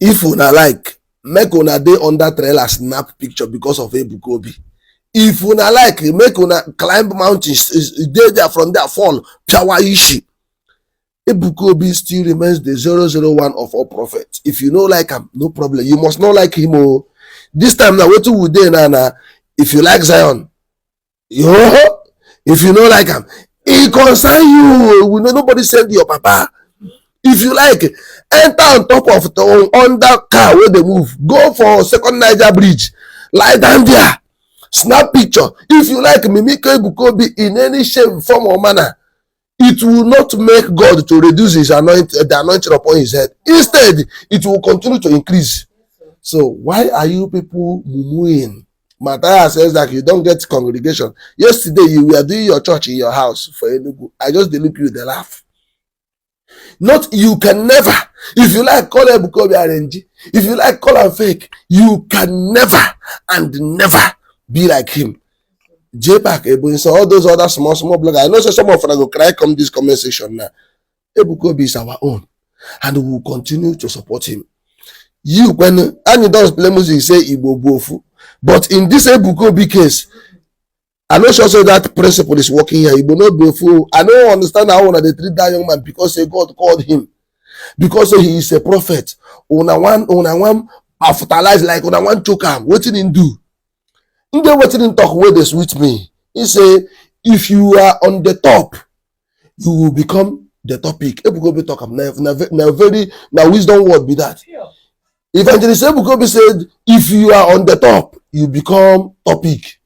If una like, make una dey under trailer snap picture because of Ebuka Obi. If una like, make una climb mountains, dey there from there fall, piawa ishi. Ebuka Obi still remains the 001 of all prophets. If you no like him, no problem. You must not like him. Oh. This time now, what we do now? If you like Zion, if you no like him, he concern you. We know nobody send your papa. If you like, enter on top of the under car where they move. Go for second Niger bridge. Lie down there. Snap picture. If you like, mimic Ebuka Obi in any shape, form, or manner. It will not make God to reduce his the anointing upon his head. Instead, it will continue to increase. So why are you people mumuing? Matthias says that you don't get congregation. Yesterday, you were doing your church in your house for Enugu. I just look you, they laugh. Not, you can never. If you like, call Ebuka Obi RNG. If you like, call him fake. You can never and never be like him. JPAC, Ebu, so all those other small bloggers. I know some of them will cry come this comment section now. Ebuka Obi is our own. And we will continue to support him. You, when, and you don't play music, you say Igbo Bofu. But in this Ebuka Obi case, I know also that principle is working here. Igbo no Bofu. I don't understand how they treat that young man because God called him. Because he is a prophet. Una one fertilize like una one choke him. What did he do? They waiting talk where they switch me. He say, if you are on the top, you will become the topic. Ebuka Obi talk now wisdom word be that. Yeah. Evangelist Ebuka Obi said, if you are on the top, you become topic.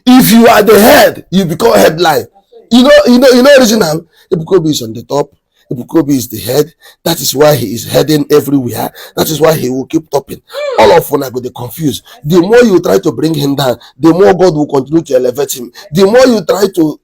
If you are the head, you become headline. You know original. Ebuka Obi is on the top. Ebuka Obi is the head. That is why he is heading everywhere. That is why he will keep topping. All of them are going to confuse. The more you try to bring him down, the more God will continue to elevate him. The more you try to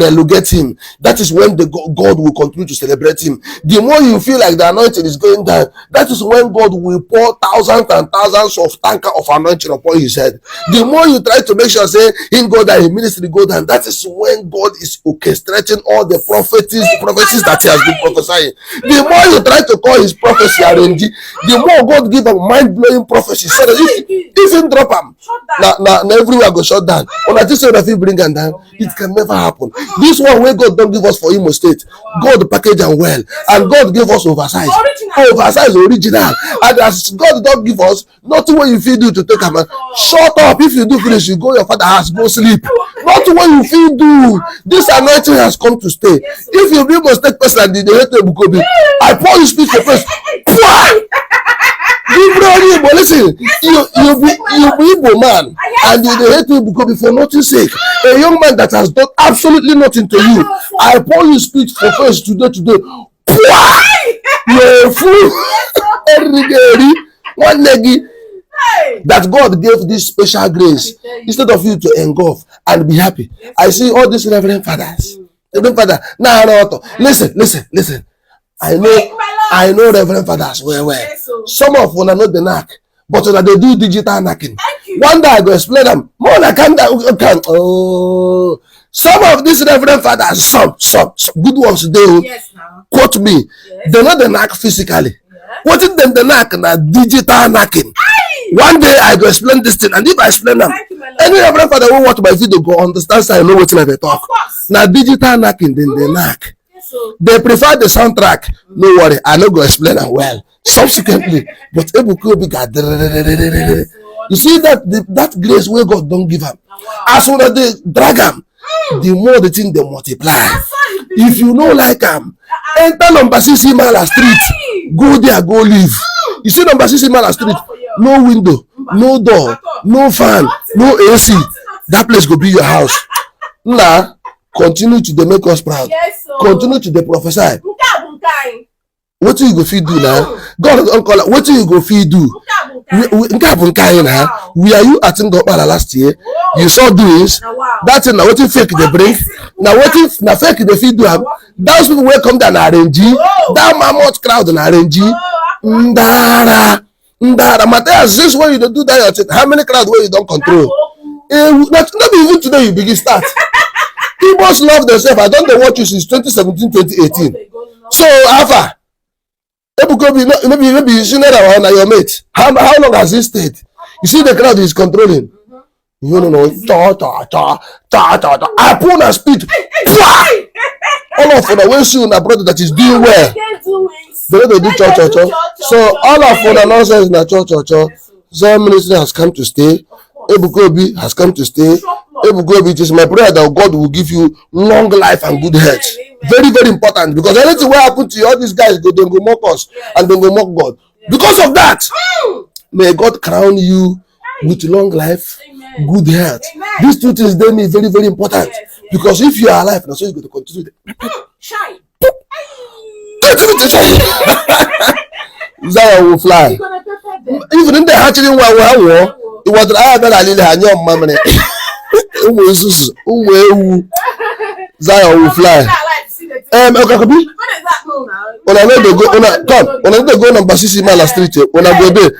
relegate him, that is when God will continue to celebrate him. The more you feel like the anointing is going down, that is when God will pour thousands and thousands of tanker of anointing upon his head. The more you try to make sure, say, in God that his ministry go down, that is when God is orchestrating all the prophecies that he has been prophesying. The more you try to call his prophecy RNG, the more God give a mind-blowing prophecy. So that if you drop him, now everywhere go shut down. When I just say that you bring him down, it can never happen. This one where God don't give us for Imo State, God package and well, and God give us oversize. Oversize original. And as God don't give us, nothing what you feel do to take him. Shut up. If you do finish, you go your father's house, go sleep. Not what you feel do. This anointing has come to stay. If you be mistake person and they hate Ebuka Obi, I pour you speak for first. Listen, you be Igbo man and you hate Ebuka Obi for nothing sake. A young man that has done absolutely nothing to you. I pour you speak for first today. You're a fool. One leggy. That God gave this special grace instead of you to engulf and be happy. I see all these reverend fathers. Reverend father, listen. I know reverend fathers well. Some of them are not the knack, but they do digital knacking. One day I go explain them. More than can. Oh, some of these reverend fathers, some good ones, they quote me. Yes. They're not the knack physically. What is them the knack? Na digital knacking. One day I go explain this thing, and if I explain them, any reverend father who watch my video go understand, so I know what they talk. Now digital knacking, then they knack. They prefer the soundtrack. No worry, I no go explain them well. Subsequently, but Ebuka Obi got. You see that grace where God don't give them. As soon as they drag them, the more the thing they multiply. If you know like them, enter number 6 Mala Street. Go there, go live. You see number 6 Mala Street. No window, no door, no fan, no AC. That place go be your house. Nah, continue to make us proud. Continue to prophesy. What you go feed do now? God don't call it. What you go feed do? We are you at Ngopala last year? You saw doings. That's now what you fake they bring. Now what if now fake they feed do? Those people will come down RNG. That mammoth crowd in RNG. Ndara Matthias, this way you don't do that. How many crowd where you don't control? Not even today you begin start. People love themselves. I don't know what you since 2017, 2018. So Alpha, Ebuka Obi, maybe you see that one, your mate. How long has he stayed? You see the crowd is controlling. You don't know. I pull and speed. All of them when soon a brother that is doing well. They don't do church. So all of them nonsense na church. Some ministry has come to stay. Ebuka Obi has come to stay. Ebuka Obi, it is my prayer that God will give you long life and good health. Very, very important, because anything will happen to you, all these guys go mock us and they go mock God. Because of that, may God crown you with long life, good health. These two things they mean very, very important. Because if you are alive, now so you're going to continue. Shine. Continue to shine. Zion will fly. Even in the hatchery, it was I that I didn't have your mama. Zion will fly. Okakobi. When I know they go, when I go number 6 Mala Street, when I go there,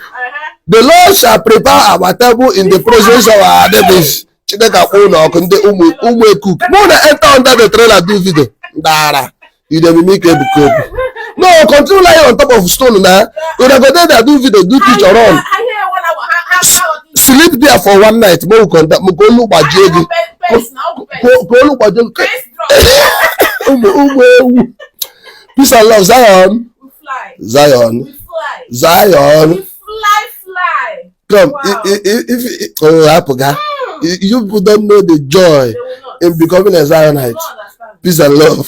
the Lord shall prepare our table in the presence of our enemies. Chideka Ono Kunde Umwe cook. When I enter under the trailer, do video. Dara, you don't make a book. No, continue lying on top of stone now. When I go there, do video, do teach or run. Sleep there for one night. Mo contact. Mo go look at Jedi. Go look at Jedi. Peace and love, Zion. We fly. Zion. We fly. Zion. We fly. Come, Wow. if Apoga, you people don't know the joy in becoming a Zionite. Peace and love.